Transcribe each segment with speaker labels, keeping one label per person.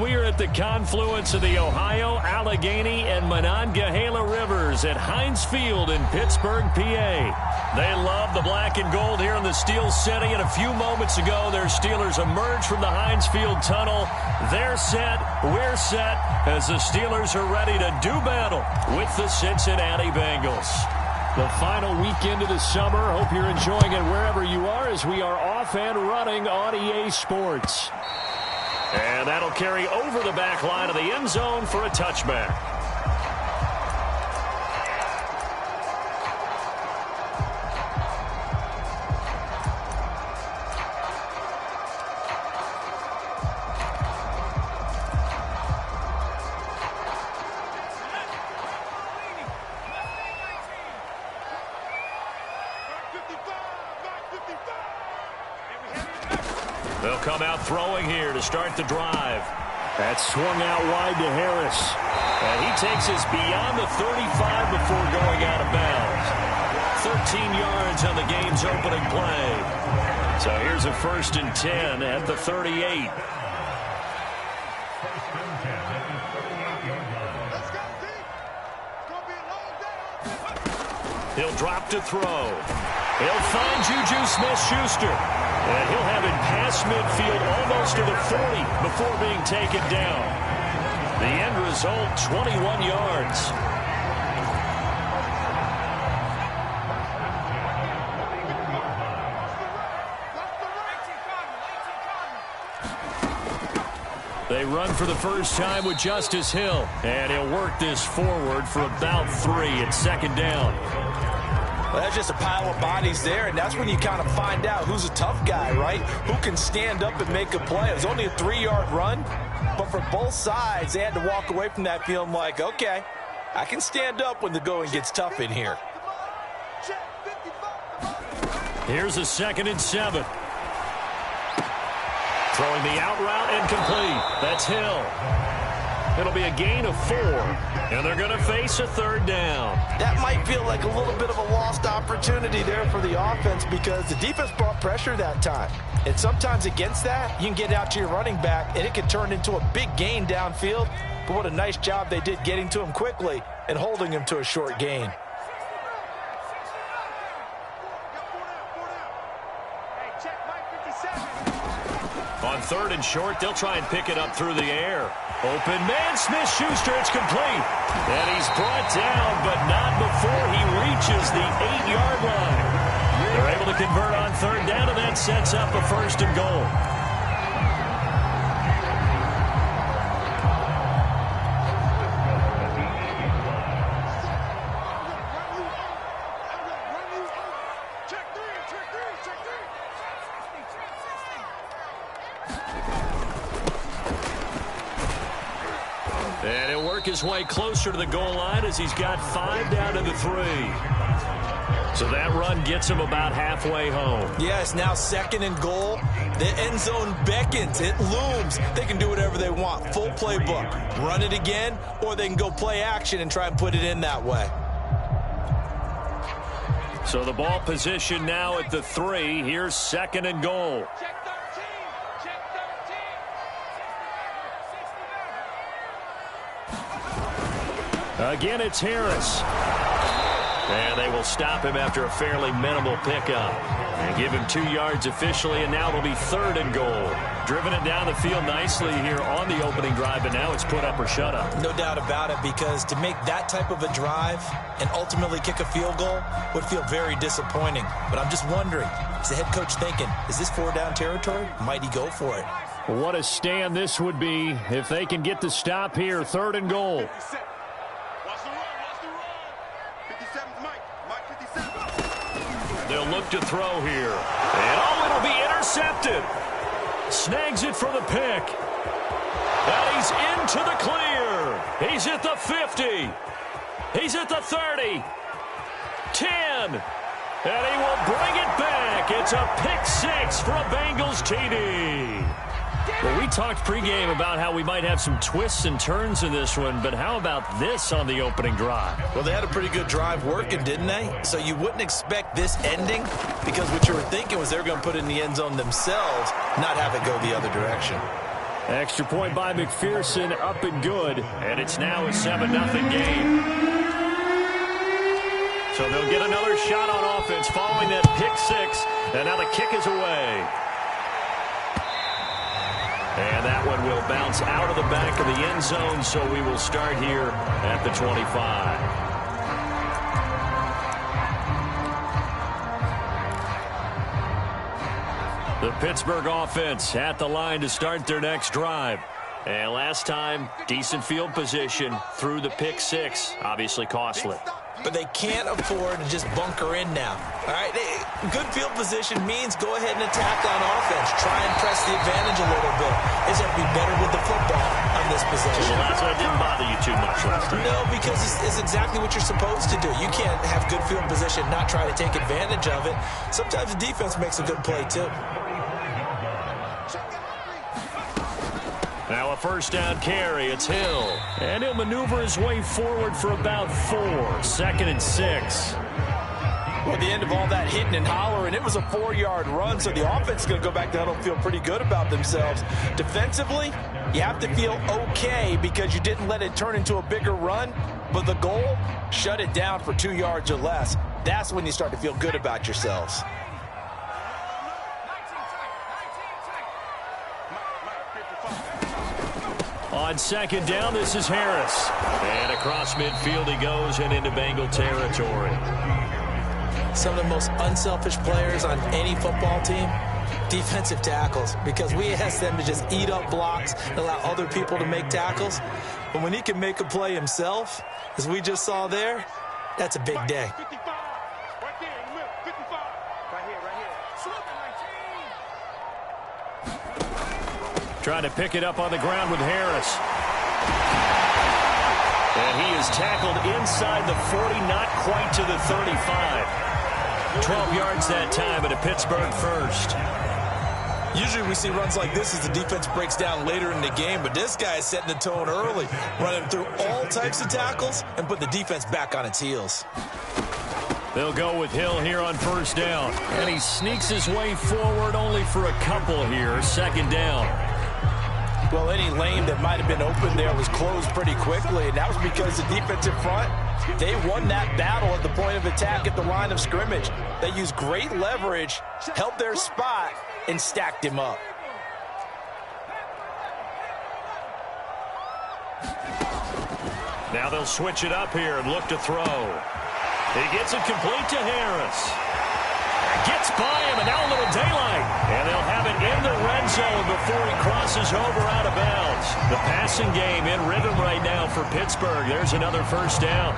Speaker 1: We are at the confluence of the Ohio, Allegheny, and Monongahela Rivers at Heinz Field in Pittsburgh, PA. They love the black and gold here in the Steel City, and a few moments ago, their Steelers emerged from the Heinz Field tunnel. They're set, we're set, as the Steelers are ready to do battle with the Cincinnati Bengals. The final weekend of the summer. Hope you're enjoying it wherever you are as we are off and running on EA Sports. And that'll carry over the back line of the end zone for a touchback. They'll come out throwing here to start the drive. That's swung out wide to Harris. And he takes us beyond the 35 before going out of bounds. 13 yards on the game's opening play. So here's a 1st and 10 at the 38. He'll drop to throw. He'll find Juju Smith-Schuster. And he'll have it past midfield almost to the 40 before being taken down. The end result, 21 yards. They run for the first time with Justice Hill. And he'll work this forward for about 3 at 2nd down.
Speaker 2: Well, that's just a pile of bodies there, and that's when you kind of find out who's a tough guy, right? Who can stand up and make a play. It was only a 3-yard run, but for both sides, they had to walk away from that feeling like, okay, I can stand up when the going gets tough in here.
Speaker 1: Here's a 2nd and 7. Throwing the out route incomplete. That's Hill. It'll be a gain of 4, and they're going to face a 3rd down.
Speaker 2: That might feel like a little bit of a lost opportunity there for the offense because the defense brought pressure that time. And sometimes against that, you can get out to your running back, and it can turn into a big gain downfield. But what a nice job they did getting to him quickly and holding him to a short gain.
Speaker 1: On 3rd and short, they'll try and pick it up through the air. Open man, Smith-Schuster, it's complete. And he's brought down, but not before he reaches the 8-yard line. They're able to convert on 3rd down, and that sets up a 1st and goal. And he'll work his way closer to the goal line as he's got 5 down to the 3. So that run gets him about halfway home.
Speaker 2: Yeah, it's now 2nd and goal. The end zone beckons. It looms. They can do whatever they want. Full playbook. Run it again, or they can go play action and try and put it in that way.
Speaker 1: So the ball position now at the 3. Here's 2nd and goal. Again, it's Harris. And they will stop him after a fairly minimal pickup. And give him 2 yards officially, and now it'll be 3rd and goal. Driven it down the field nicely here on the opening drive, but now it's put up or shut up.
Speaker 2: No doubt about it, because to make that type of a drive and ultimately kick a field goal would feel very disappointing. But I'm just wondering, is the head coach thinking, is this 4-down territory? Might he go for it?
Speaker 1: What a stand this would be if they can get the stop here. 3rd and goal. They'll look to throw here. And it'll be intercepted. Snags it for the pick. And he's into the clear. He's at the 50. He's at the 30. 10. And he will bring it back. It's a pick 6 for a Bengals TD. Well, we talked pregame about how we might have some twists and turns in this one, but how about this on the opening drive?
Speaker 2: Well, they had a pretty good drive working, didn't they? So you wouldn't expect this ending, because what you were thinking was they were going to put it in the end zone themselves, not have it go the other direction.
Speaker 1: Extra point by McPherson, up and good. And it's now a 7-0 game. So they'll get another shot on offense following that pick six. And now the kick is away. And that one will bounce out of the back of the end zone, so we will start here at the 25. The Pittsburgh offense at the line to start their next drive. And last time, decent field position through the pick six, obviously costly.
Speaker 2: But they can't afford to just bunker in now. All right, good field position means go ahead and attack on offense. Try and press the advantage a little bit. They just have to be better with the football on this possession.
Speaker 1: So that's what didn't bother you too much last time.
Speaker 2: No, because it's exactly what you're supposed to do. You can't have good field position, not try to take advantage of it. Sometimes the defense makes a good play too.
Speaker 1: Now a first down carry. It's Hill. And he'll maneuver his way forward for about 4. 2nd and 6.
Speaker 2: Well, at the end of all that hitting and hollering, it was a 4-yard run, so the offense is going to go back down and feel pretty good about themselves. Defensively, you have to feel okay because you didn't let it turn into a bigger run, but the goal, shut it down for 2 yards or less. That's when you start to feel good about yourselves.
Speaker 1: On 2nd down, this is Harris. And across midfield he goes and into Bengal territory.
Speaker 2: Some of the most unselfish players on any football team, defensive tackles, because we ask them to just eat up blocks and allow other people to make tackles. But when he can make a play himself, as we just saw there, that's a big day.
Speaker 1: Trying to pick it up on the ground with Harris. And he is tackled inside the 40, not quite to the 35. 12 yards that time and a Pittsburgh first.
Speaker 2: Usually we see runs like this as the defense breaks down later in the game, but this guy is setting the tone early, running through all types of tackles and put the defense back on its heels.
Speaker 1: They'll go with Hill here on first down. And he sneaks his way forward only for a couple here. 2nd down.
Speaker 2: Well, any lane that might have been open there was closed pretty quickly, and that was because the defensive front, they won that battle at the point of attack at the line of scrimmage. They used great leverage, held their spot, and stacked him up.
Speaker 1: Now they'll switch it up here and look to throw. He gets it complete to Harris. Gets by him, and now a little daylight. And they'll have it in the red zone before he crosses over out of bounds. The passing game in rhythm right now for Pittsburgh. There's another first down.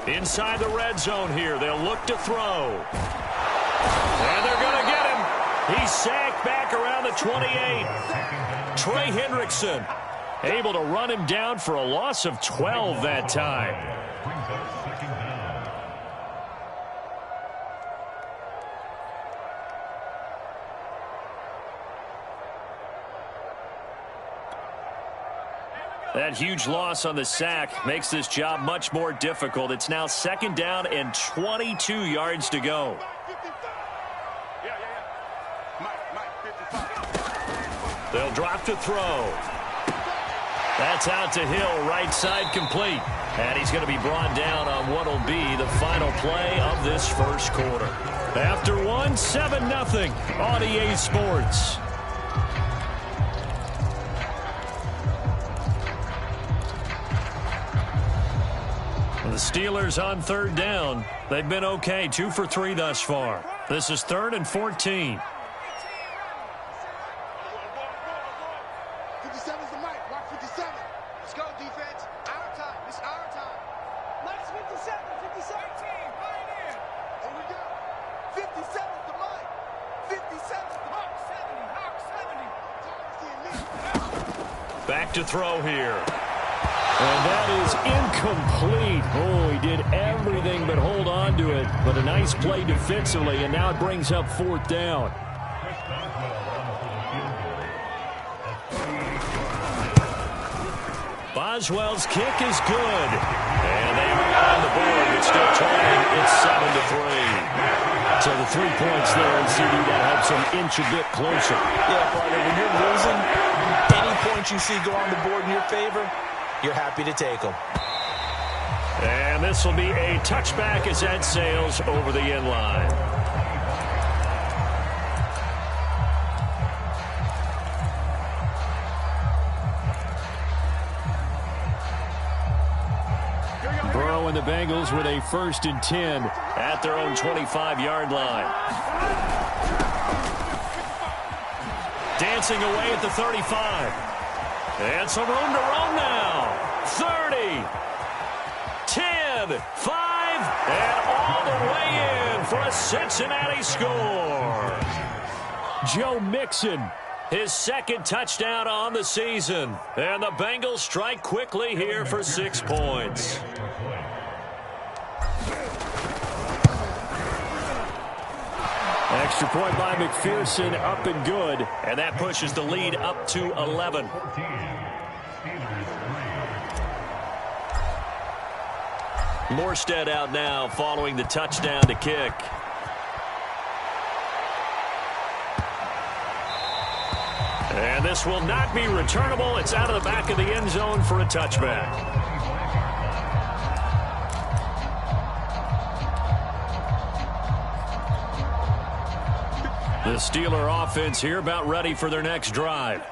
Speaker 1: Inside the red zone here. They'll look to throw. And they're going to get him. He's sacked back around the 28. Trey Hendrickson able to run him down for a loss of 12 that time. That huge loss on the sack makes this job much more difficult. It's now 2nd down and 22 yards to go. They'll drop to throw. That's out to Hill, right side complete. And he's going to be brought down on what will be the final play of this first quarter. After one, 7-0 on EA Sports. The Steelers on 3rd down. They've been okay, 2 for 3 thus far. This is 3rd and 14.
Speaker 3: 57's the mic. Mark 57. Let's go, defense. Our time. It's our time. Let's 57. 57. Pioneer. Here we go. 57's the mic. 57's the Hawk 70. Hawk 70.
Speaker 1: Back to throw here. And that is incomplete. Oh, he did everything but hold on to it. But a nice play defensively, and now it brings up 4th down. Boswell's kick is good. And they are on the board. It's still trailing. It's 7-3. So the 3 points there, and CD, that helps them inch a bit closer.
Speaker 2: Yeah, partner, when you're losing, any points you see go on the board in your favor, you're happy to take them.
Speaker 1: And this will be a touchback as that sails over the end line. Burrow and the Bengals with a 1st and 10 at their own 25-yard line. Dancing away at the 35. And some room to roam now. 30. 10. 5. And all the way in for a Cincinnati score. Joe Mixon, his 2nd touchdown on the season. And the Bengals strike quickly here for 6 points. Extra point by McPherson, up and good. And that pushes the lead up to 11. Morstead out now following the touchdown to kick. And this will not be returnable. It's out of the back of the end zone for a touchback. The Steeler offense here about ready for their next drive.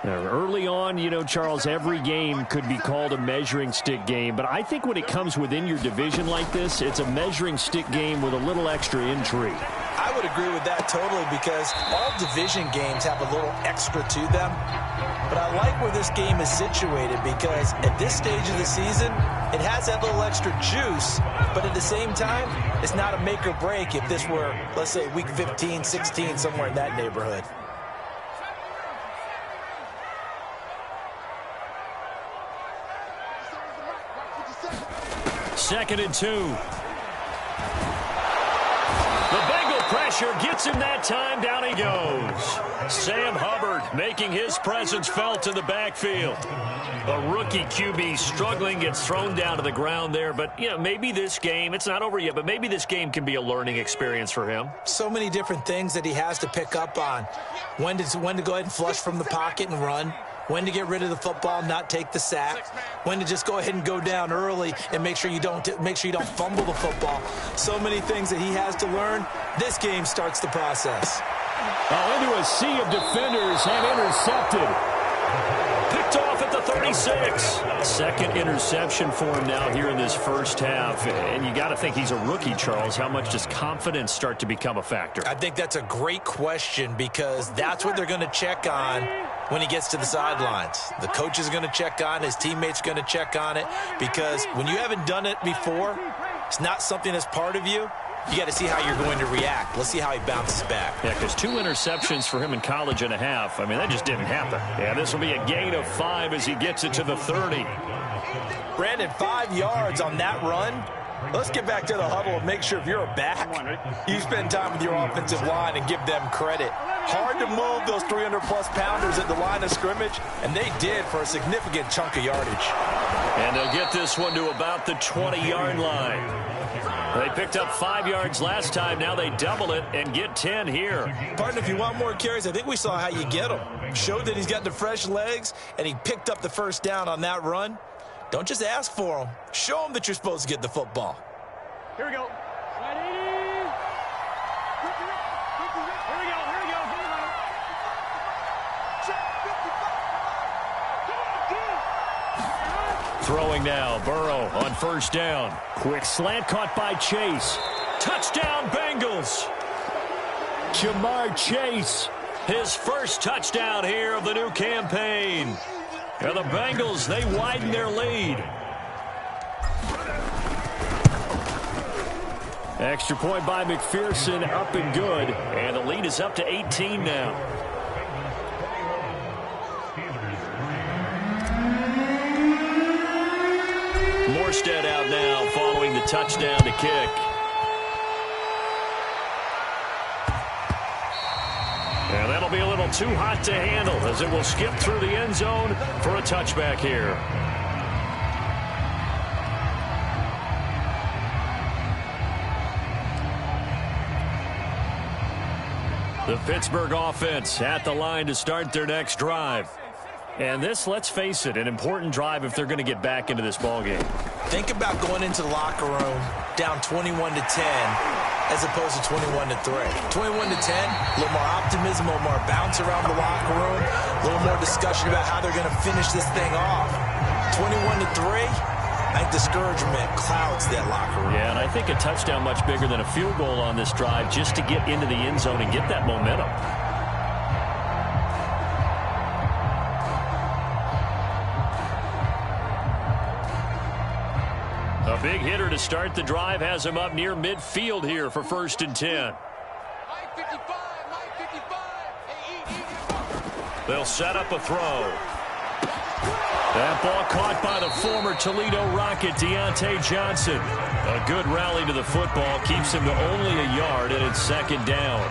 Speaker 1: Now, early on, you know, Charles, every game could be called a measuring stick game. But I think when it comes within your division like this, it's a measuring stick game with a little extra intrigue.
Speaker 2: I would agree with that totally because all division games have a little extra to them. But I like where this game is situated because at this stage of the season, it has that little extra juice. But at the same time, it's not a make or break if this were, let's say, week 15, 16, somewhere in that neighborhood.
Speaker 1: Second and 2. The Bengal pressure gets him that time. Down he goes. Sam Hubbard making his presence felt in the backfield. A rookie QB struggling, gets thrown down to the ground there. But, you know, maybe this game, it's not over yet, but maybe this game can be a learning experience for him.
Speaker 2: So many different things that he has to pick up on. When to go ahead and flush from the pocket and run. When to get rid of the football, not take the sack. When to just go ahead and go down early and make sure you don't fumble the football. So many things that he has to learn. This game starts the process.
Speaker 1: Into a sea of defenders and intercepted. Picked off at the 36. Second interception for him now here in this first half. And you got to think he's a rookie, Charles. How much does confidence start to become a factor?
Speaker 2: I think that's a great question because that's what they're going to check on when he gets to the sidelines. The coach is going to check on it. His teammates are going to check on it because when you haven't done it before, it's not something that's part of you. You got to see how you're going to react. Let's see how he bounces back.
Speaker 1: Yeah, because 2 interceptions for him in college and a half. I mean, that just didn't happen. Yeah, this will be a gain of 5 as he gets it to the 30.
Speaker 2: Brandon, 5 yards on that run. Let's get back to the huddle and make sure if you're a back, you spend time with your offensive line and give them credit. Hard to move those 300-plus pounders at the line of scrimmage, and they did for a significant chunk of yardage.
Speaker 1: And they'll get this one to about the 20-yard line. They picked up 5 yards last time. Now they double it and get 10 here.
Speaker 2: Partner, if you want more carries, I think we saw how you get them. Showed that he's got the fresh legs, and he picked up the first down on that run. Don't just ask for him. Show him that you're supposed to get the football.
Speaker 4: Here we go. Slide 80. Here we go.
Speaker 1: Throwing now, Burrow on first down. Quick slant caught by Chase. Touchdown, Bengals. Jamar Chase, his first touchdown here of the new campaign. And the Bengals, they widen their lead. Extra point by McPherson, up and good. And the lead is up to 18 now. Morstead out now following the touchdown to kick. And that'll be a little too hot to handle as it will skip through the end zone for a touchback here. The Pittsburgh offense at the line to start their next drive. And this, let's face it, an important drive if they're going to get back into this ballgame.
Speaker 2: Think about going into the locker room down 21-10 as opposed to 21-3. 21-10, a little more optimism, a little more bounce around the locker room, a little more discussion about how they're going to finish this thing off. 21-3. I think discouragement clouds that locker room.
Speaker 1: Yeah, and I think a touchdown much bigger than a field goal on this drive just to get into the end zone and get that momentum. A big hitter to start the drive has him up near midfield here for 1st and 10. They'll set up a throw. That ball caught by the former Toledo Rocket, Deontay Johnson. A good rally to the football keeps him to only a yard, and it's 2nd down.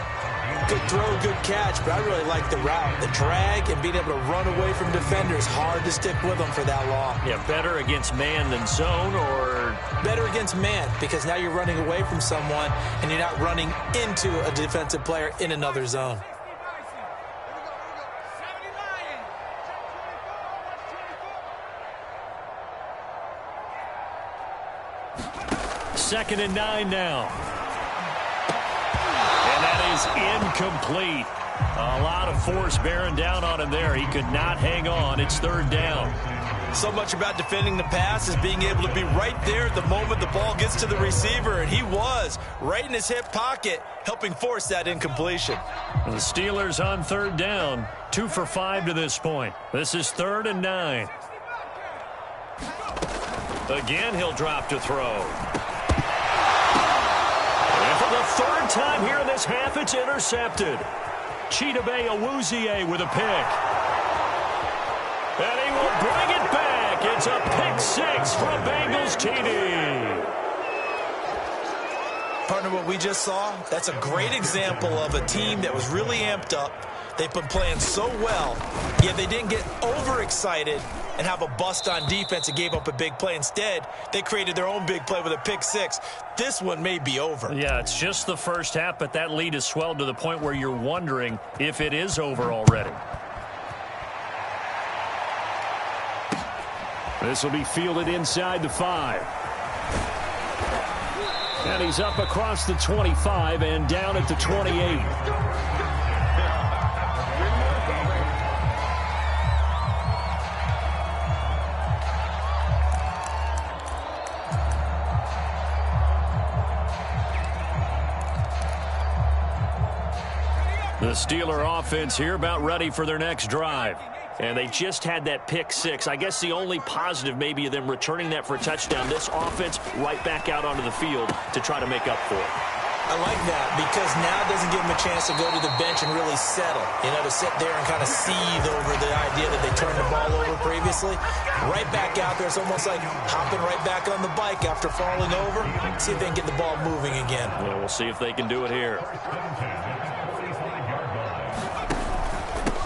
Speaker 2: Good throw, good catch, but I really like the route. The drag and being able to run away from defenders, hard to stick with them for that long.
Speaker 1: Yeah, better against man than zone, or?
Speaker 2: Better against man, because now you're running away from someone, and you're not running into a defensive player in another zone.
Speaker 1: Second and 9 now. And that is incomplete. A lot of force bearing down on him there. He could not hang on. It's 3rd down.
Speaker 2: So much about defending the pass is being able to be right there at the moment the ball gets to the receiver, and he was right in his hip pocket, helping force that incompletion.
Speaker 1: The Steelers on 3rd down, 2 for 5 to this point. This is 3rd and 9. Again, he'll drop to throw. And for the 3rd time here in this half, it's intercepted. Chidobe Awuzie with a pick. And he will bring it back. It's a pick 6 for a Bengals TD.
Speaker 2: Partner, what we just saw, that's a great example of a team that was really amped up. They've been playing so well, yet they didn't get overexcited and have a bust on defense and gave up a big play. Instead, they created their own big play with a pick 6. This one may be over.
Speaker 1: Yeah, it's just the first half, but that lead has swelled to the point where you're wondering if it is over already. This will be fielded inside the 5. And he's up across the 25 and down at the 28. The Steeler offense here about ready for their next drive. And they just had that pick 6. I guess the only positive maybe of them returning that for a touchdown. This offense right back out onto the field to try to make up for it.
Speaker 2: I like that because now it doesn't give them a chance to go to the bench and really settle. You know, to sit there and kind of seethe over the idea that they turned the ball over previously. Right back out there. It's almost like hopping right back on the bike after falling over. See if they can get the ball moving again.
Speaker 1: Yeah, we'll see if they can do it here.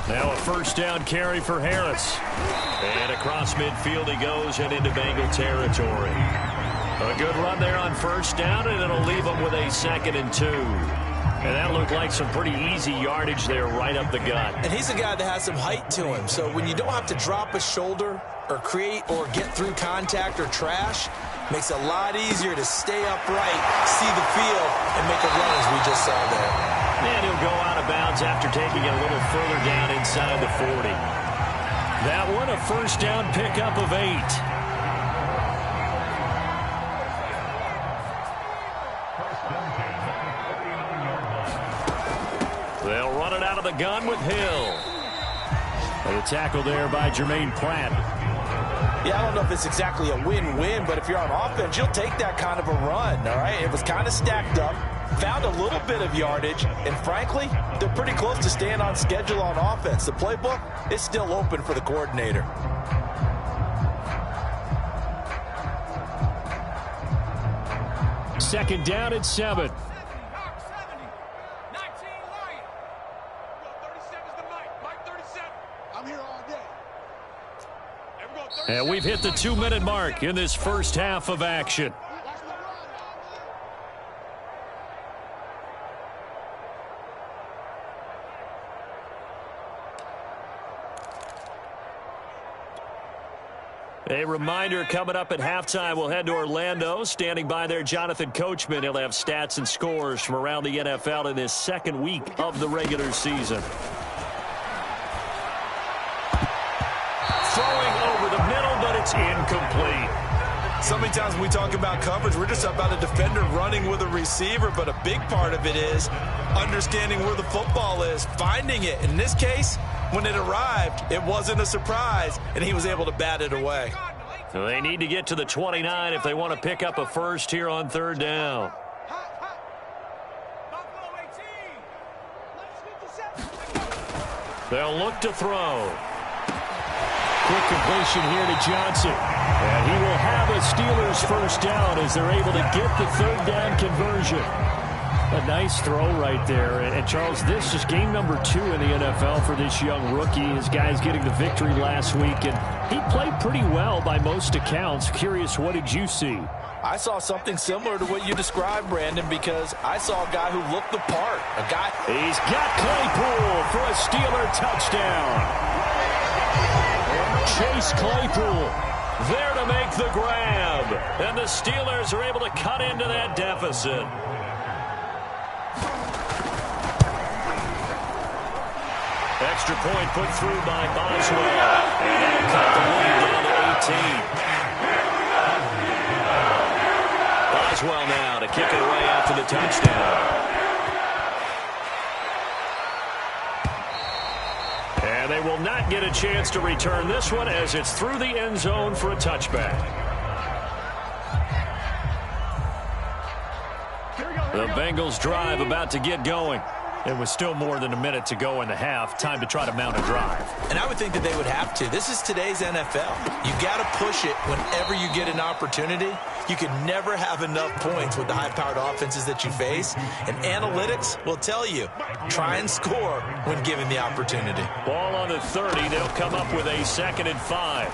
Speaker 1: Now a 1st down carry for Harris. And across midfield he goes and into Bengal territory. A good run there on 1st down, and it'll leave him with a 2nd and 2. And that looked like some pretty easy yardage there right up the gut.
Speaker 2: And he's a guy that has some height to him. So when you don't have to drop a shoulder or create or get through contact or trash, makes it a lot easier to stay upright, see the field, and make a run as we just saw there.
Speaker 1: And he'll go out of bounds after taking it a little further down inside the 40. That one, a 1st down pickup of 8. They'll run it out of the gun with Hill. And a tackle there by Jermaine Pratt.
Speaker 2: Yeah, I don't know if it's exactly a win-win, but if you're on offense, you'll take that kind of a run, all right? It was kind of stacked up. Found a little bit of yardage, and frankly, they're pretty close to staying on schedule on offense. The playbook is still open for the coordinator.
Speaker 1: Second down at 7. And we've hit the 2-minute mark in this first half of action. A reminder coming up at halftime, we'll head to Orlando. Standing by there, Jonathan Coachman. He'll have stats and scores from around the NFL in this second week of the regular season. Throwing over the middle, but it's incomplete.
Speaker 2: So many times when we talk about coverage, we're just about a defender running with a receiver, but a big part of it is understanding where the football is, finding it. In this case, when it arrived, it wasn't a surprise, and he was able to bat it away.
Speaker 1: So they need to get to the 29 if they want to pick up a first here on third down. They'll look to throw. Quick completion here to Johnson. And he will have a Steelers first down as they're able to get the third down conversion. A nice throw right there. And Charles, this is game number 2 in the NFL for this young rookie. His guys getting the victory last week, and he played pretty well by most accounts. Curious, what did you see?
Speaker 2: I saw something similar to what you described, Brandon, because I saw a guy who looked the part.
Speaker 1: He's got Claypool for a Steeler touchdown. Chase Claypool there to make the grab. And the Steelers are able to cut into that deficit. Extra point put through by Boswell. And that'll cut the lead down to 18. Boswell now to kick it away after the touchdown. And they will not get a chance to return this one as it's through the end zone for a touchback. The Bengals drive about to get going. It was still more than a minute to go in the half. Time to try to mount a drive.
Speaker 2: And I would think that they would have to. This is today's NFL. You got to push it whenever you get an opportunity. You can never have enough points with the high-powered offenses that you face. And analytics will tell you, try and score when given the opportunity.
Speaker 1: Ball on the 30. They'll come up with a 2nd and 5.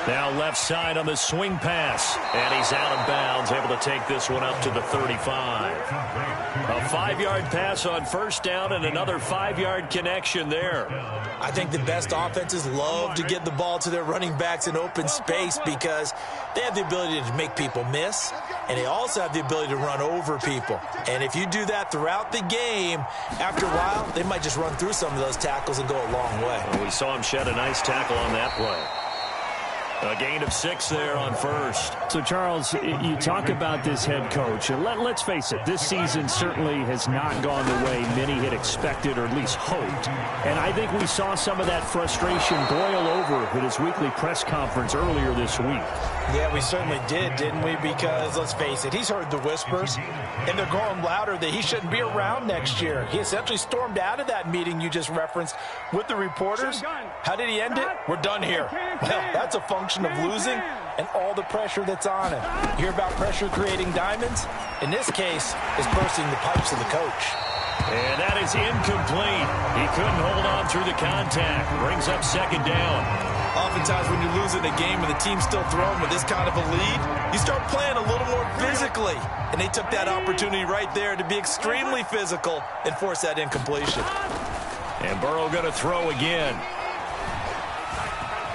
Speaker 1: Now left side on the swing pass. And he's out of bounds, able to take this one up to the 35. A 5-yard pass on first down and another 5-yard connection there.
Speaker 2: I think the best offenses love to get the ball to their running backs in open space because they have the ability to make people miss, and they also have the ability to run over people. And if you do that throughout the game, after a while, they might just run through some of those tackles and go a long way.
Speaker 1: Well, we saw him shed a nice tackle on that play. A gain of 6 there on first.
Speaker 5: So, Charles, you talk about this head coach. And let's face it, this season certainly has not gone the way many had expected or at least hoped. And I think we saw some of that frustration boil over at his weekly press conference earlier this week.
Speaker 2: Yeah, we certainly did, didn't we? Because, let's face it, he's heard the whispers, and they're growing louder that he shouldn't be around next year. He essentially stormed out of that meeting you just referenced with the reporters. How did he end it? We're done here. Well, that's a function of losing and all the pressure that's on him. You hear about pressure creating diamonds? In this case, it's bursting the pipes of the coach.
Speaker 1: And that is incomplete. He couldn't hold on through the contact. Brings up 2nd down.
Speaker 2: Oftentimes when you're losing a game and the team's still throwing with this kind of a lead, you start playing a little more physically. And they took that opportunity right there to be extremely physical and force that incompletion.
Speaker 1: And Burrow going to throw again.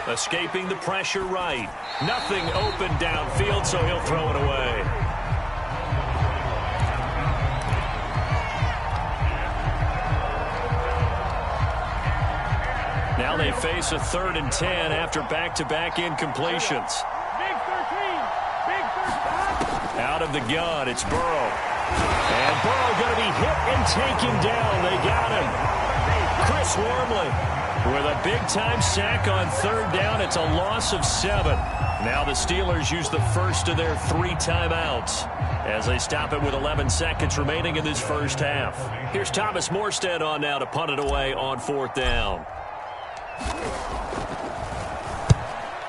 Speaker 1: Escaping the pressure right. Nothing open downfield, so he'll throw it away. Now they face a 3rd and 10 after back-to-back incompletions.
Speaker 4: Big 13. Big 13.
Speaker 1: Out of the gun, it's Burrow. And Burrow going to be hit and taken down. They got him. Chris Wormley with a big-time sack on 3rd down. It's a loss of 7. Now the Steelers use the first of their 3 timeouts as they stop it with 11 seconds remaining in this first half. Here's Thomas Morstead on now to punt it away on 4th down.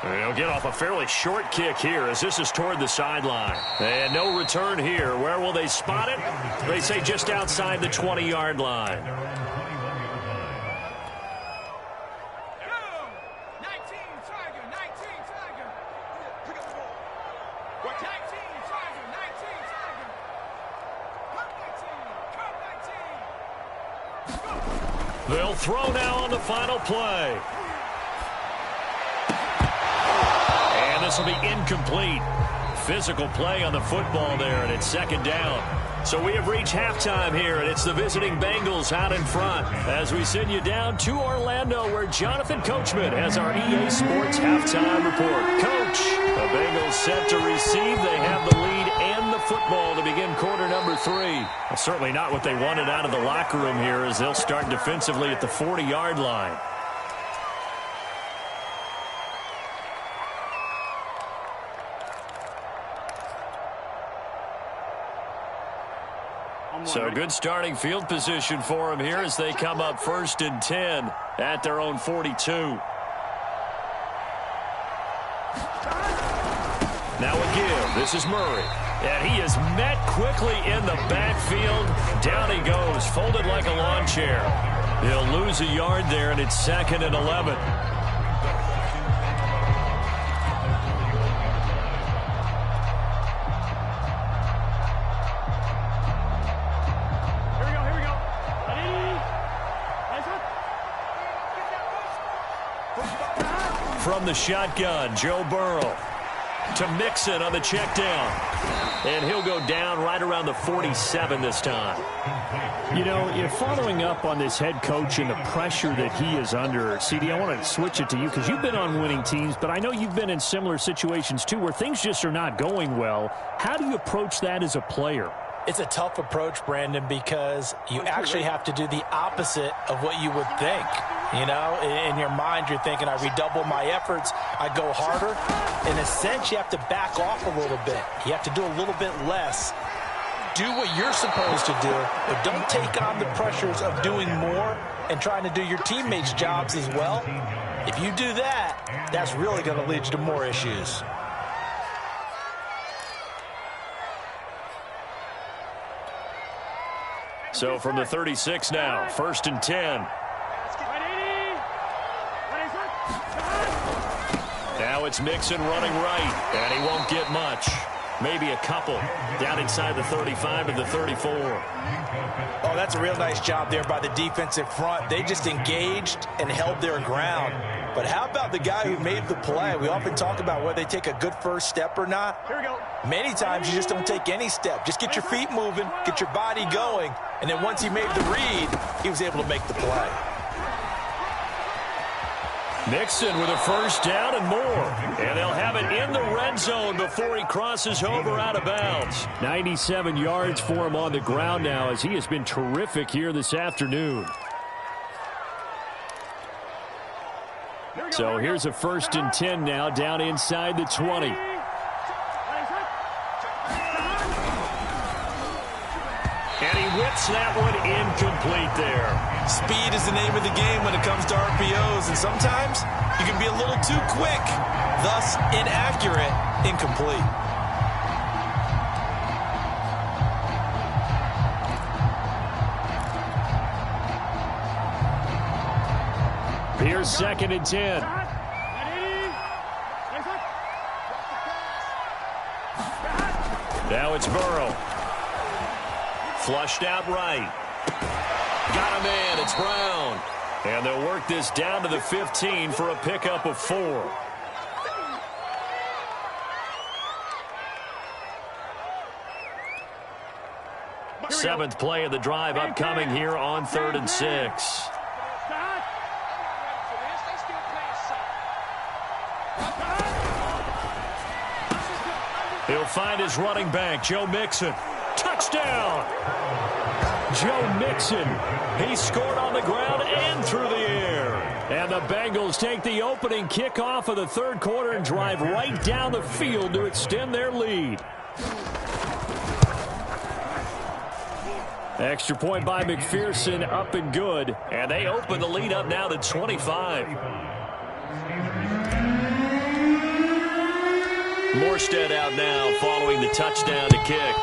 Speaker 1: They'll get off a fairly short kick here as this is toward the sideline. And no return here. Where will they spot it? They say just outside the 20-yard line.
Speaker 3: 19 Tiger, 19 Tiger. Pick up the ball. 19 Tiger, 19 Tiger. Come 19, come 19.
Speaker 1: They'll throw now on the final play. this will be incomplete. Physical play on the football there, and it's second down. So we have reached halftime here, and it's the visiting Bengals out in front as we send you down to Orlando, where Jonathan Coachman has our EA Sports halftime report. Coach, the Bengals set to receive. They have the lead and the football to begin quarter number 3. Well, certainly not what they wanted out of the locker room here, as they'll start defensively at the 40-yard line. So good starting field position for them here as they come up 1st and 10 at their own 42. Now a give. This is Murray. And he is met quickly in the backfield. Down he goes, folded like a lawn chair. He'll lose a yard there, and it's 2nd and 11. From the shotgun, Joe Burrow to Mixon on the check down. And he'll go down right around the 47 this time.
Speaker 5: You know, you're following up on this head coach and the pressure that he is under. CD, I want to switch it to you because you've been on winning teams, but I know you've been in similar situations too where things just are not going well. How do you approach that as a player?
Speaker 2: It's a tough approach, Brandon, because you actually have to do the opposite of what you would think. You know, in your mind, you're thinking, I redouble my efforts, I go harder. In a sense, you have to back off a little bit. You have to do a little bit less. Do what you're supposed to do, but don't take on the pressures of doing more and trying to do your teammates' jobs as well. If you do that, that's really going to lead you to more issues.
Speaker 1: So from the 36 now, 1st and 10. Now it's Mixon running right, and he won't get much. Maybe a couple. Down inside the 35 and the 34.
Speaker 2: Oh, that's a real nice job there by the defensive front. They just engaged and held their ground. But how about the guy who made the play? We often talk about whether they take a good first step or not.
Speaker 4: Here we go.
Speaker 2: Many times you just don't take any step. Just get your feet moving, get your body going, and then once he made the read, he was able to make the play.
Speaker 1: Mixon with a first down and more. And they'll have it in the red zone before he crosses over out of bounds.
Speaker 5: 97 yards for him on the ground now as he has been terrific here this afternoon. So here's a 1st and 10 now down inside the 20.
Speaker 1: And he whips that one incomplete there.
Speaker 2: Speed is the name of the game when it comes to RPOs, and sometimes you can be a little too quick, thus inaccurate, incomplete.
Speaker 5: Here's 2nd and 10.
Speaker 1: Now it's Burrow. Flushed out right. Got a man. It's Brown. And they'll work this down to the 15 for a pickup of 4. Seventh play of the drive upcoming here on 3rd and 6. He'll find his running back, Joe Mixon. Touchdown! Joe Mixon. He scored on the ground and through the air. And the Bengals take the opening kickoff of the 3rd quarter and drive right down the field to extend their lead. Extra point by McPherson, up and good. And they open the lead up now to 25. Morstead out now following the touchdown to kick.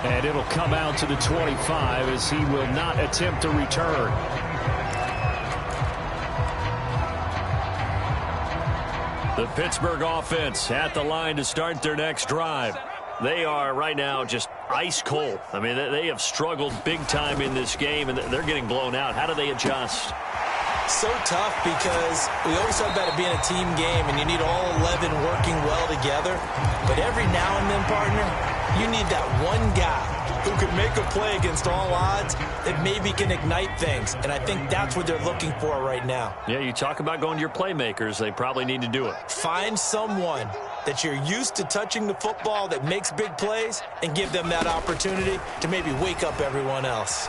Speaker 1: And it'll come out to the 25 as he will not attempt to return. The Pittsburgh offense at the line to start their next drive. They are right now just ice cold. I mean, they have struggled big time in this game, and they're getting blown out. How do they adjust?
Speaker 2: So tough because we always talk about it being a team game and you need all 11 working well together. But every now and then, partner, you need that one guy who can make a play against all odds that maybe can ignite things. And I think that's what they're looking for right now.
Speaker 1: Yeah, you talk about going to your playmakers. They probably need to do it.
Speaker 2: Find someone that you're used to touching the football that makes big plays and give them that opportunity to maybe wake up everyone else.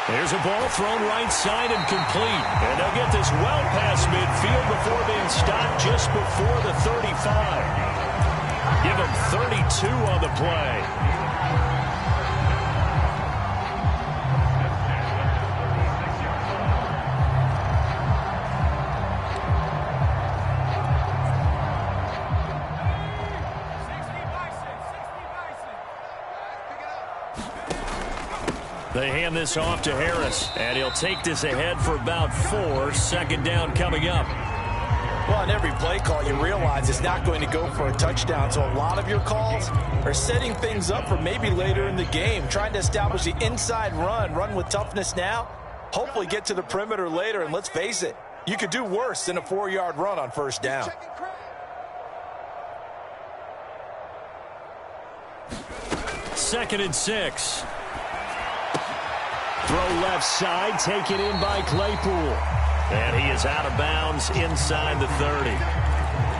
Speaker 1: There's a ball thrown right side and complete. And they'll get this well past midfield before being stopped just before the 35. Give him 32 on the play. They hand this off to Harris, and he'll take this ahead for about 4. Second down coming up.
Speaker 2: Well, on every play call, you realize it's not going to go for a touchdown, so a lot of your calls are setting things up for maybe later in the game, trying to establish the inside run with toughness now, hopefully get to the perimeter later, and let's face it, you could do worse than a 4-yard run on first down.
Speaker 1: Second and 6.
Speaker 5: Throw left side, taken in by Claypool.
Speaker 1: And he is out of bounds inside the 30.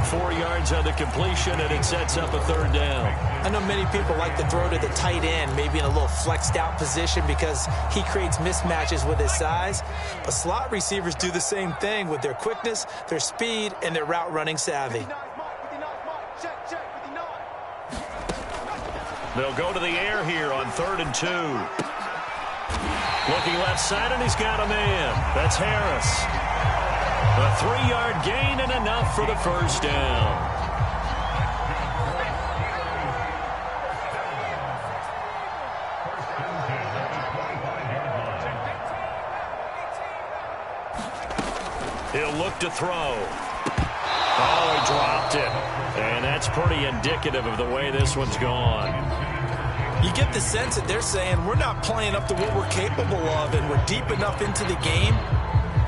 Speaker 1: 4 yards on the completion, and it sets up a third down.
Speaker 2: I know many people like to throw to the tight end, maybe in a little flexed out position because he creates mismatches with his size. But slot receivers do the same thing with their quickness, their speed, and their route running savvy.
Speaker 1: They'll go to the air here on 3rd and 2. Looking left side, and he's got a man. That's Harris. A 3-yard gain and enough for the first down. He'll look to throw. Oh, he dropped it. And that's pretty indicative of the way this one's gone.
Speaker 2: You get the sense that they're saying we're not playing up to what we're capable of, and we're deep enough into the game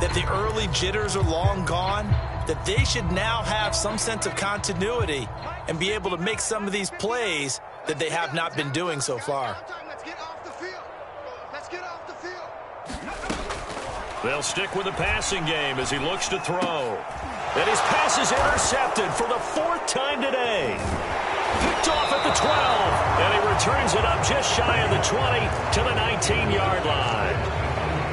Speaker 2: that the early jitters are long gone, that they should now have some sense of continuity and be able to make some of these plays that they have not been doing so far.
Speaker 3: Let's get off the field. Let's get off the field.
Speaker 1: They'll stick with the passing game as he looks to throw. And his pass is intercepted for the 4th time today. Picked off at the 12, and he returns it up just shy of the 20 to the 19-yard line.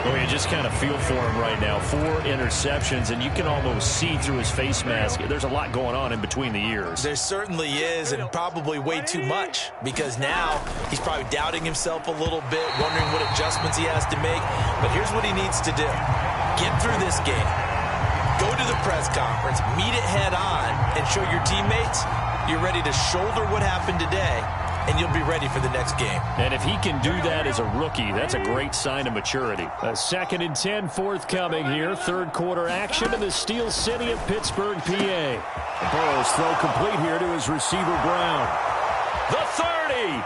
Speaker 1: Well, you just kind of feel for him right now. 4 interceptions, and you can almost see through his face mask. There's a lot going on in between the ears.
Speaker 2: There certainly is, and probably way too much, because now he's probably doubting himself a little bit, wondering what adjustments he has to make. But here's what he needs to do. Get through this game. Go to the press conference, meet it head on, and show your teammates you're ready to shoulder what happened today, and you'll be ready for the next game.
Speaker 1: And if he can do that as a rookie, that's a great sign of maturity.
Speaker 5: A 2nd and 10 forthcoming here. 3rd quarter action in the Steel City of Pittsburgh, PA. Burrow's throw complete here to his receiver, Brown.
Speaker 1: The 30,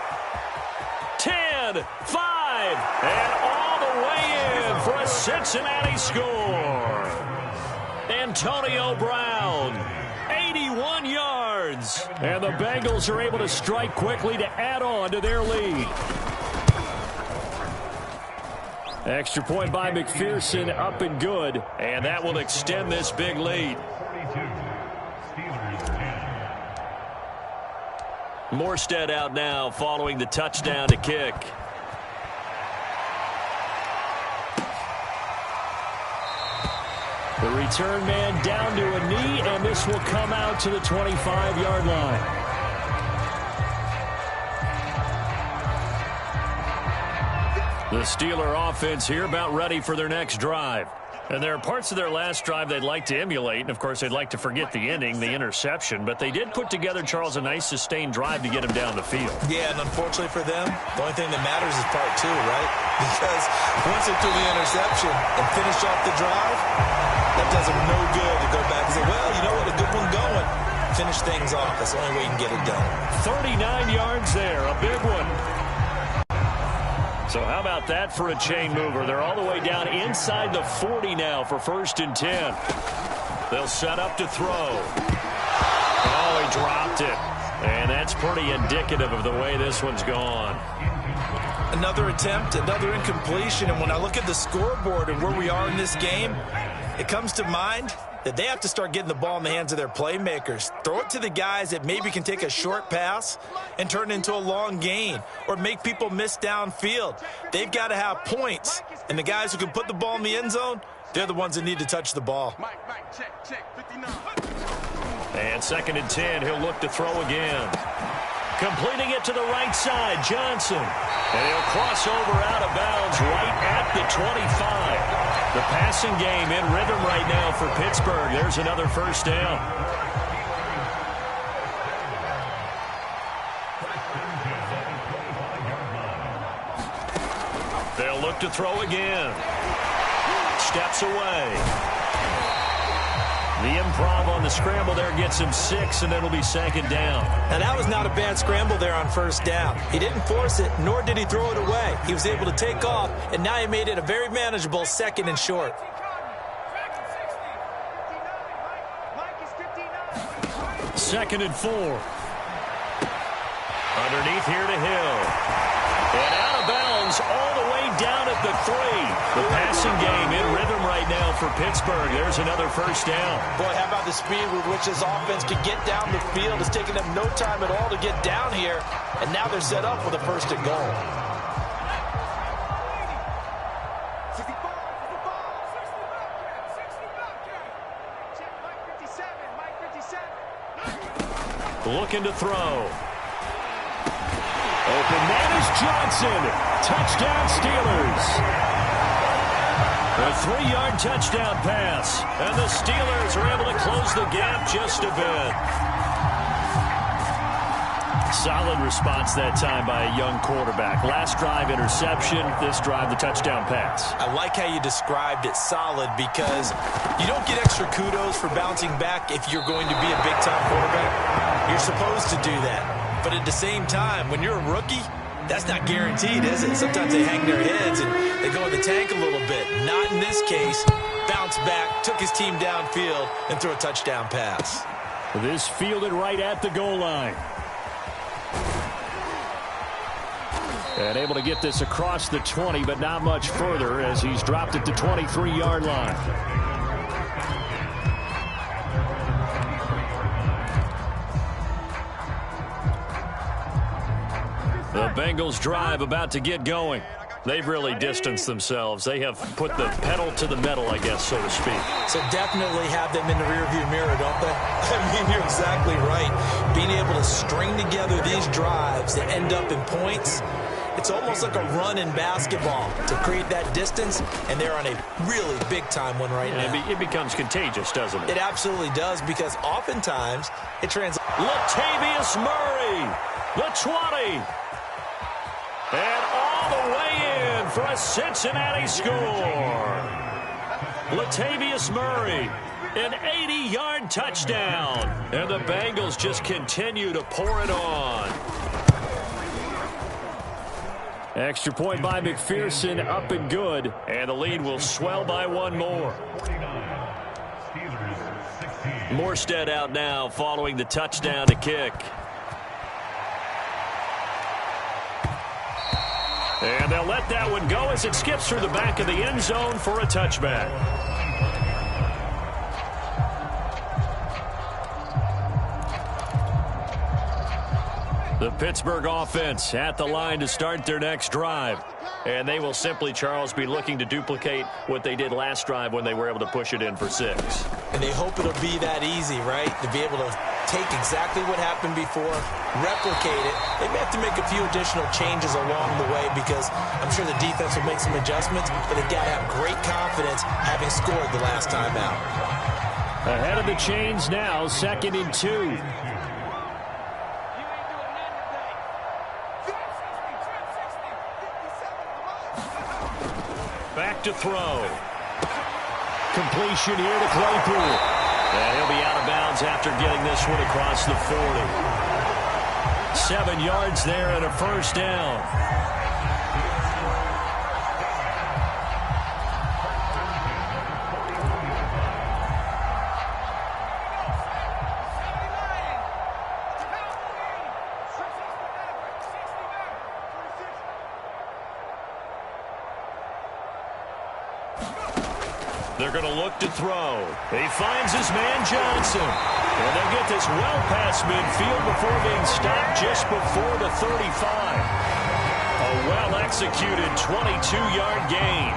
Speaker 1: 10, 5, and all the way in for a Cincinnati score. Antonio Brown, 81 yards.
Speaker 5: And the Bengals are able to strike quickly to add on to their lead. Extra point by McPherson, up and good.
Speaker 1: And that will extend this big lead. Morstead out now following the touchdown to kick.
Speaker 5: The return man down to a knee, and this will come out to the 25-yard line.
Speaker 1: The Steeler offense here about ready for their next drive. And there are parts of their last drive they'd like to emulate, and of course they'd like to forget the ending, the interception, but they did put together, Charles, a nice sustained drive to get him down the field.
Speaker 2: Yeah, and unfortunately for them, the only thing that matters is part 2, right? Because once they threw the interception and finished off the drive, that does them no good to go back and say, well, you know what, a good one going. Finish things off. That's the only way you can get it done.
Speaker 1: 39 yards there, a big one. So how about that for a chain mover? They're all the way down inside the 40 now for 1st and 10. They'll set up to throw. Oh, he dropped it. And that's pretty indicative of the way this one's gone.
Speaker 2: Another attempt, another incompletion. And when I look at the scoreboard and where we are in this game, it comes to mind that they have to start getting the ball in the hands of their playmakers. Throw it to the guys that maybe can take a short pass and turn it into a long gain or make people miss downfield. They've got to have points. And the guys who can put the ball in the end zone, they're the ones that need to touch the ball.
Speaker 1: And 2nd and 10, he'll look to throw again. Completing it to the right side, Johnson. And he'll cross over out of bounds right at the 25. The passing game in rhythm right now for Pittsburgh. There's another 1st down. They'll look to throw again. Steps away. The improv on the scramble there gets him 6, and it'll be 2nd down.
Speaker 2: Now, that was not a bad scramble there on 1st down. He didn't force it, nor did he throw it away. He was able to take off, and now he made it a very manageable 2nd and short.
Speaker 1: 2nd and 4. Underneath here to Hill. And out of bounds all the way down at the 3. The passing game in rhythm right now for Pittsburgh. There's another 1st down.
Speaker 2: Boy, how about the speed with which this offense can get down the field? It's taken them no time at all to get down here, and now they're set up with a 1st and goal.
Speaker 1: Looking to throw. Open man is Johnson. Touchdown Steelers. A 3-yard touchdown pass. And the Steelers are able to close the gap just a bit. Solid response that time by a young quarterback. Last drive interception. This drive the touchdown pass.
Speaker 2: I like how you described it, solid, because you don't get extra kudos for bouncing back if you're going to be a big-time quarterback. You're supposed to do that. But at the same time, when you're a rookie, that's not guaranteed, is it? Sometimes they hang their heads and they go in the tank a little bit. Not in this case. Bounced back, took his team downfield, and threw a touchdown pass.
Speaker 5: This fielded right at the goal line. And able to get this across the 20, but not much further as he's dropped at the 23-yard line.
Speaker 1: The Bengals drive about to get going. They've really distanced themselves. They have put the pedal to the metal, I guess, so to speak.
Speaker 2: So definitely have them in the rearview mirror, don't they? I mean, you're exactly right. Being able to string together these drives that end up in points, it's almost like a run in basketball to create that distance, and they're on a really big-time one right now.
Speaker 1: It becomes contagious, doesn't it?
Speaker 2: It absolutely does, because oftentimes it translates.
Speaker 1: Latavius Murray, the 20. And all the way in for a Cincinnati score. Latavius Murray, an 80-yard touchdown. And the Bengals just continue to pour it on.
Speaker 5: Extra point by McPherson, up and good.
Speaker 1: And the lead will swell by one more. Morstead out now following the touchdown to kick. And they'll let that one go as it skips through the back of the end zone for a touchback. The Pittsburgh offense at the line to start their next drive. And they will simply, Charles, be looking to duplicate what they did last drive when they were able to push it in for 6.
Speaker 2: And they hope it'll be that easy, right? To be able to take exactly what happened before, replicate it. They may have to make a few additional changes along the way because I'm sure the defense will make some adjustments, but they've got to have great confidence having scored the last time out.
Speaker 5: Ahead of the chains now, 2nd and 2.
Speaker 1: Back to throw.
Speaker 5: Completion here to Claypool.
Speaker 1: And he'll be out of bounds after getting this one across the 40. 7 yards there and a 1st down. They're going to look to throw. He finds his man Johnson. And they'll get this well past midfield before being stopped just before the 35. A well-executed 22-yard gain.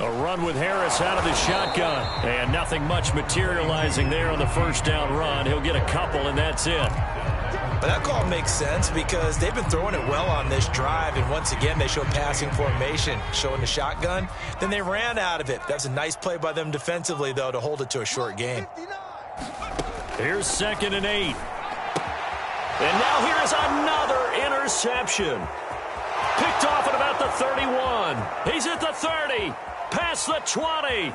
Speaker 1: A run with Harris out of the shotgun. And nothing much materializing there on the first down run. He'll get a couple, and that's it.
Speaker 2: But that call makes sense because they've been throwing it well on this drive. And once again, they show passing formation, showing the shotgun. Then they ran out of it. That's a nice play by them defensively, though, to hold it to a short gain.
Speaker 1: Here's 2nd and 8. And now here's another interception. Picked off at about the 31. He's at the 30. Past the 20. And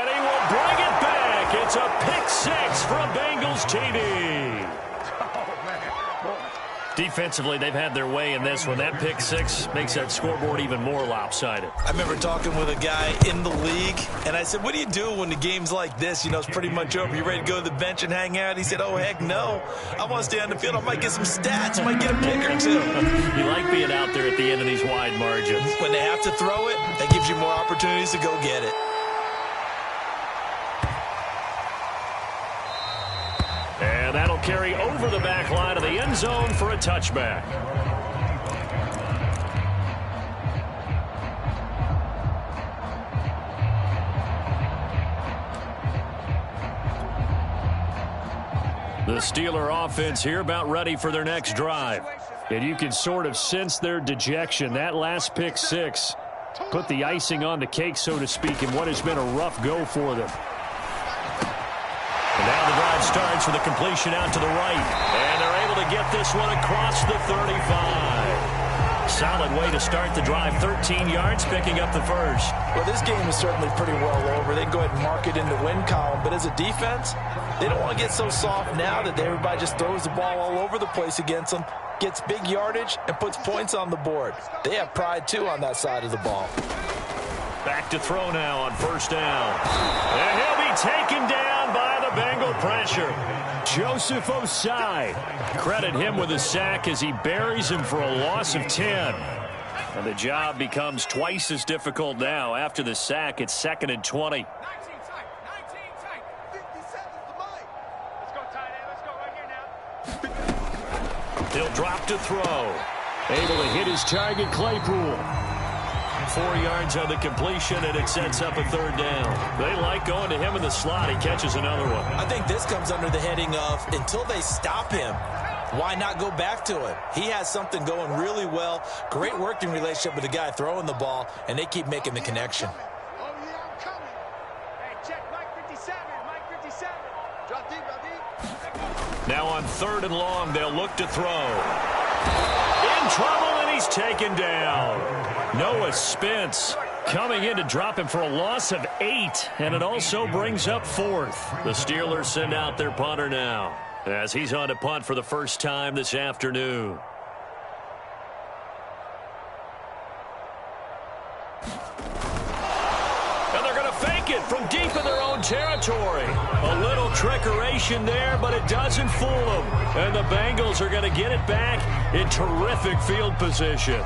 Speaker 1: he will bring it back. It's a pick 6 from Bengals TD. Defensively, they've had their way in this one. That pick 6 makes that scoreboard even more lopsided.
Speaker 2: I remember talking with a guy in the league, and I said, what do you do when the game's like this? You know, it's pretty much over. You ready to go to the bench and hang out? He said, oh, heck no. I want to stay on the field. I might get some stats. I might get a pick or two.
Speaker 1: You like being out there at the end of these wide margins.
Speaker 2: When they have to throw it, that gives you more opportunities to go get it.
Speaker 1: And that'll carry over the back line of the end zone for a touchback. The Steeler offense here about ready for their next drive.
Speaker 5: And you can sort of sense their dejection. That last pick 6 put the icing on the cake, so to speak, in what has been a rough go for them.
Speaker 1: And now the drive starts with a completion out to the right. And they're able to get this one across the 35. Solid way to start the drive. 13 yards, picking up the first.
Speaker 2: Well, this game is certainly pretty well over. They can go ahead and mark it in the win column. But as a defense, they don't want to get so soft now that everybody just throws the ball all over the place against them, gets big yardage, and puts points on the board. They have pride, too, on that side of the ball.
Speaker 1: Back to throw now on first down. And he'll be taken down by the Bengal pressure.
Speaker 5: Joseph Osai.
Speaker 1: Credit him with a sack as he buries him for a loss of 10. And the job becomes twice as difficult now. After the sack, it's 2nd and 20.
Speaker 3: 19 tight. 19 tight. 57's the mic. Let's go tight end. Let's go right here now.
Speaker 1: He'll drop to throw.
Speaker 5: Able to hit his target, Claypool.
Speaker 1: 4 yards on the completion, and it sets up a 3rd down. They like going to him in the slot. He catches another one.
Speaker 2: I think this comes under the heading of until they stop him, why not go back to him? He has something going really well. Great working relationship with the guy throwing the ball, and they keep making the connection.
Speaker 3: Oh, yeah, I'm coming. Hey, check Mike 57. Mike 57. Drop deep, drop deep.
Speaker 1: Now on 3rd and long, they'll look to throw. In trouble, and he's taken down. Noah Spence coming in to drop him for a loss of 8, and it also brings up 4th. The Steelers send out their punter now as he's on to punt for the first time this afternoon. And they're going to fake it from deep in their own territory. A little trickeration there, but it doesn't fool them. And the Bengals are going to get it back in terrific field position.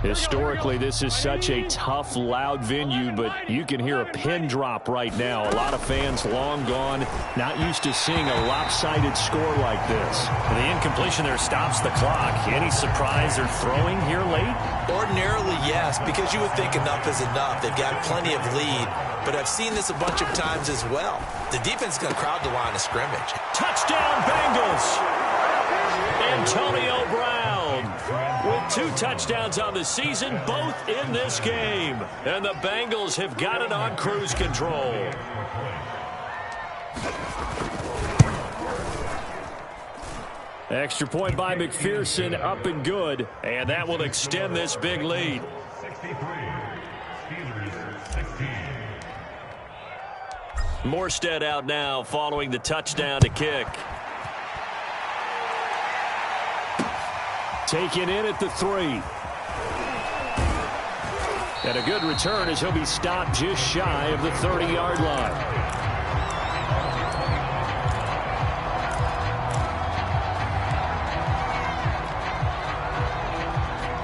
Speaker 5: Historically, this is such a tough, loud venue, but you can hear a pin drop right now. A lot of fans long gone, not used to seeing a lopsided score like this.
Speaker 1: The incompletion there stops the clock. Any surprise or throwing here late?
Speaker 2: Ordinarily, yes, because you would think enough is enough. They've got plenty of lead, but I've seen this a bunch of times as well. The defense is going to crowd the line of scrimmage.
Speaker 1: Touchdown, Bengals! Antonio Brown with 2 touchdowns on the season, both in this game. And the Bengals have got it on cruise control.
Speaker 5: Extra point by McPherson, up and good.
Speaker 1: And that will extend this big lead. Morstead out now following the touchdown to kick.
Speaker 5: Taken in at the 3. And a good return as he'll be stopped just shy of the 30-yard line.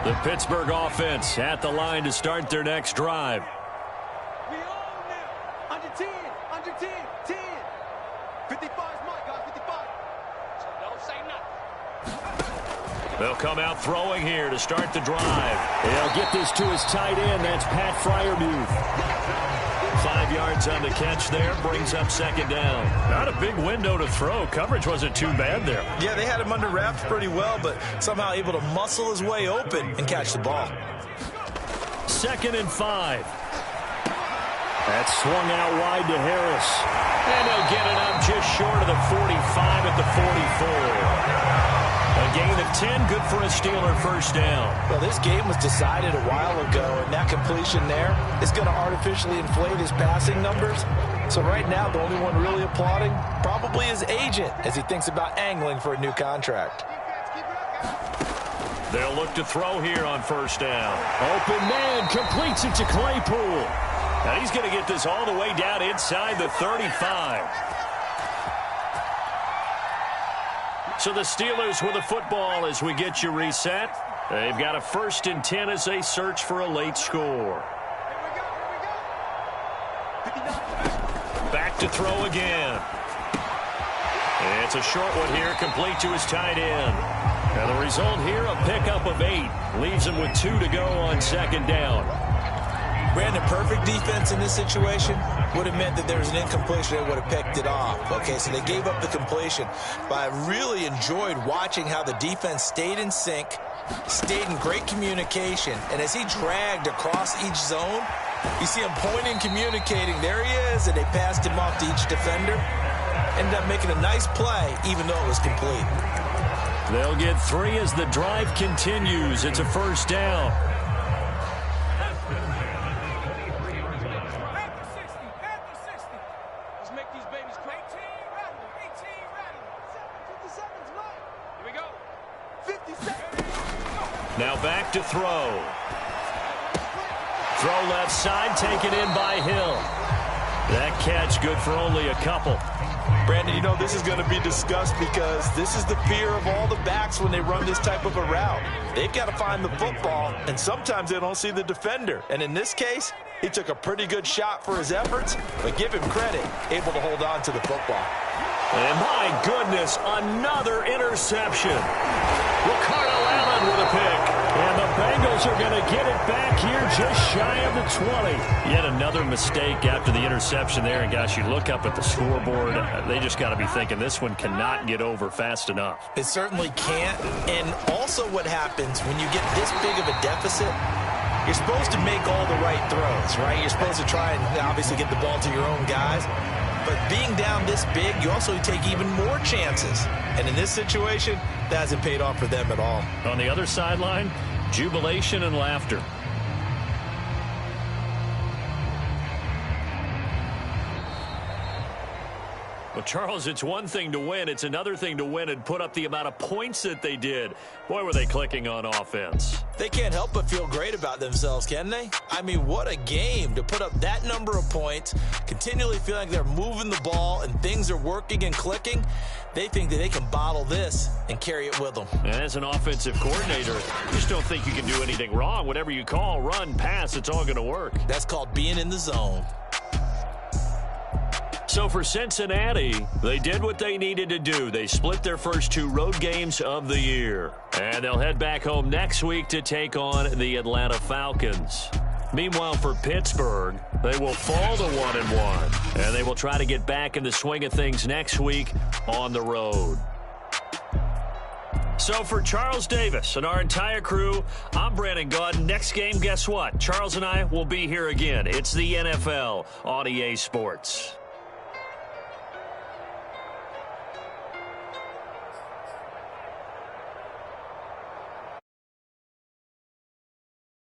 Speaker 1: The Pittsburgh offense at the line to start their next drive.
Speaker 3: We own them. Under 10, under 10, 10. 55 is mine, guys, 55. So don't say nothing.
Speaker 1: They'll come out throwing here to start the drive.
Speaker 5: He'll get this to his tight end. That's Pat Freiermuth.
Speaker 1: 5 yards on the catch there, brings up second down. Not a big window to throw. Coverage wasn't too bad there.
Speaker 2: Yeah, they had him under wraps pretty well, but somehow able to muscle his way open and catch the ball.
Speaker 1: 2nd and 5.
Speaker 5: That's swung out wide to Harris.
Speaker 1: And they'll get it up just short of the 45 at the 44. A gain of 10, good for a Steeler first down.
Speaker 2: Well, this game was decided a while ago, and that completion there is going to artificially inflate his passing numbers. So right now, the only one really applauding probably his agent as he thinks about angling for a new contract.
Speaker 1: They'll look to throw here on first down.
Speaker 5: Open man, completes it to Claypool.
Speaker 1: Now he's going to get this all the way down inside the 35. So the Steelers with the football as we get you reset. They've got a 1st and 10 as they search for a late score. Back to throw again. It's a short one here, complete to his tight end. Now the result here, a pickup of 8. Leaves him with 2 to go on second down.
Speaker 2: Brandon, perfect defense in this situation would have meant that there was an incompletion that would have picked it off. Okay, so they gave up the completion. But I really enjoyed watching how the defense stayed in sync, stayed in great communication, and as he dragged across each zone, you see him pointing, communicating. There he is, and they passed him off to each defender. Ended up making a nice play, even though it was complete.
Speaker 1: They'll get 3 as the drive continues. It's a first down. Now back to throw. Throw left side, taken in by Hill. That catch good for only a couple.
Speaker 2: Brandon, you know this is going to be discussed because this is the fear of all the backs when they run this type of a route. They've got to find the football, and sometimes they don't see the defender. And in this case, he took a pretty good shot for his efforts, but give him credit, able to hold on to the football.
Speaker 1: And my goodness, another interception. Ricardo Allen with a pick.
Speaker 5: And the Bengals are going to get it back here just shy of the 20.
Speaker 1: Yet another mistake after the interception there. And, gosh, you look up at the scoreboard. They just got to be thinking this one cannot get over fast enough.
Speaker 2: It certainly can't. And also what happens when you get this big of a deficit, you're supposed to make all the right throws, right? You're supposed to try and obviously get the ball to your own guys. But being down this big, you also take even more chances. And in this situation, that hasn't paid off for them at all.
Speaker 1: On the other sideline, jubilation and laughter. Well, Charles, it's one thing to win. It's another thing to win and put up the amount of points that they did. Boy, were they clicking on offense.
Speaker 2: They can't help but feel great about themselves, can they? I mean, what a game to put up that number of points, continually feel like they're moving the ball and things are working and clicking. They think that they can bottle this and carry it with them.
Speaker 1: And as an offensive coordinator, you just don't think you can do anything wrong. Whatever you call, run, pass, it's all going to work.
Speaker 2: That's called being in the zone.
Speaker 1: So for Cincinnati, they did what they needed to do. They split their first 2 road games of the year. And they'll head back home next week to take on the Atlanta Falcons. Meanwhile, for Pittsburgh, they will fall to 1-1. And they will try to get back in the swing of things next week on the road. So for Charles Davis and our entire crew, I'm Brandon Gaudin. Next game, guess what? Charles and I will be here again. It's the NFL on EA Sports.